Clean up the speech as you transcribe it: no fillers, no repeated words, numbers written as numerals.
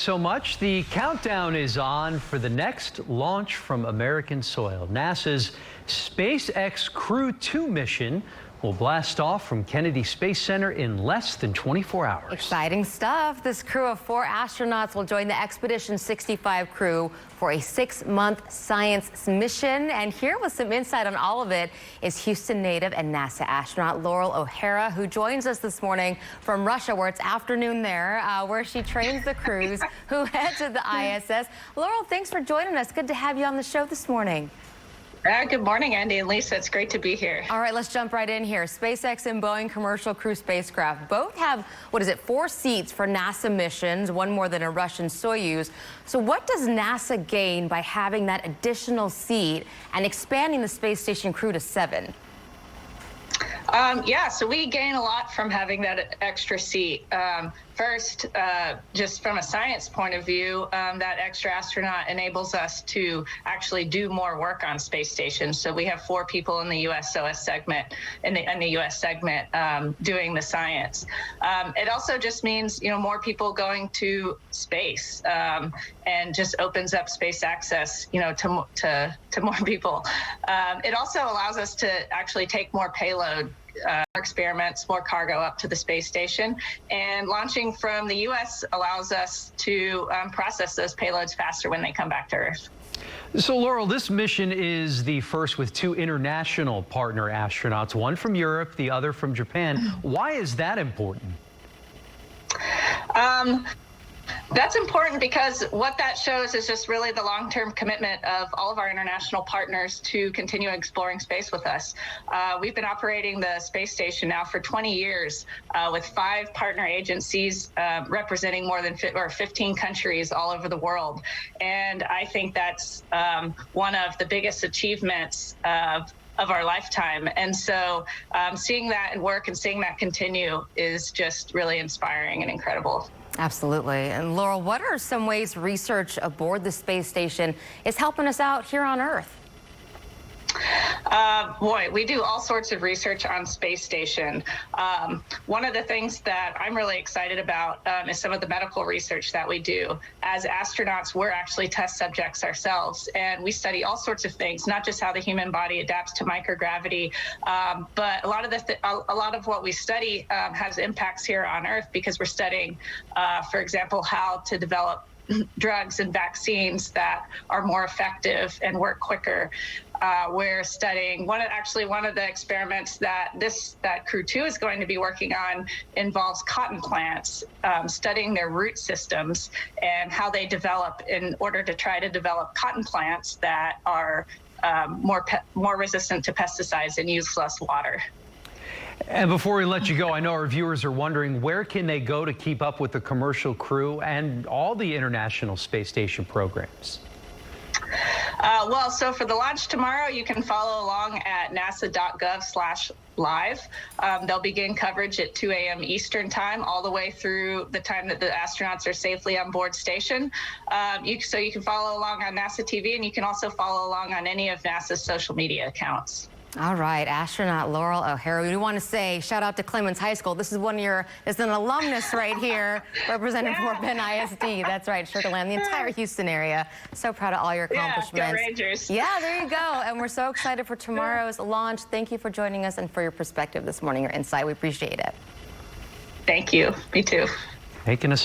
So much. The countdown is on for the next launch from American soil. NASA's SpaceX Crew 2 mission will blast off from Kennedy Space Center in less than 24 hours. Exciting stuff. This crew of 4 astronauts will join the Expedition 65 crew for a 6-month science mission. And here with some insight on all of it is Houston native and NASA astronaut Laurel O'Hara, who joins us this morning from Russia, where it's afternoon there, where she trains the crews who head to the ISS. Laurel, thanks for joining us. Good to have you on the show this morning. Good morning, Andy and Lisa. It's great to be here. All right, let's jump right in here. SpaceX and Boeing commercial crew spacecraft both have, 4 seats for NASA missions, one more than a Russian Soyuz. So what does NASA gain by having that additional seat and expanding the space station crew to 7? So we gain a lot from having that extra seat. First, just from a science point of view, that extra astronaut enables us to actually do more work on space stations. So we have 4 people in the USOS segment, in the US segment, doing the science. It also just means, more people going to space, and just opens up space access, to more people. It also allows us to actually take more payload, experiments, more cargo up to the space station, and launching from the U.S. allows us to process those payloads faster when they come back to Earth. So, Laurel, this mission is the first with 2 international partner astronauts, one from Europe, the other from Japan. Why is that important? That's important because what that shows is just really the long-term commitment of all of our international partners to continue exploring space with us. We've been operating the space station now for 20 years with 5 partner agencies representing more than 15 countries all over the world. And I think that's one of the biggest achievements of our lifetime. And so seeing that work and seeing that continue is just really inspiring and incredible. Absolutely. And Laurel, what are some ways research aboard the space station is helping us out here on Earth? We do all sorts of research on space station. One of the things that I'm really excited about is some of the medical research that we do. As astronauts, we're actually test subjects ourselves, and we study all sorts of things, not just how the human body adapts to microgravity, but a lot of what we study has impacts here on Earth, because we're studying, for example, how to develop drugs and vaccines that are more effective and work quicker. We're studying one of the experiments that Crew 2 is going to be working on involves cotton plants, studying their root systems and how they develop in order to try to develop cotton plants that are more resistant to pesticides and use less water. And before we let you go, I know our viewers are wondering, where can they go to keep up with the commercial crew and all the International Space Station programs? So for the launch tomorrow, you can follow along at nasa.gov/live. They'll begin coverage at 2 a.m. Eastern time, all the way through the time that the astronauts are safely on board station. So you can follow along on NASA TV, and you can also follow along on any of NASA's social media accounts. All right, astronaut Laurel O'Hara. We want to say shout out to Clemens High School. This is it's an alumnus right here representing Fort Bend ISD. That's right, Sugar Land, the entire Houston area. So proud of all your accomplishments. Yeah, go Rangers. Yeah, there you go. And we're so excited for tomorrow's launch. Thank you for joining us and for your perspective this morning, your insight. We appreciate it. Thank you. Me too. Making us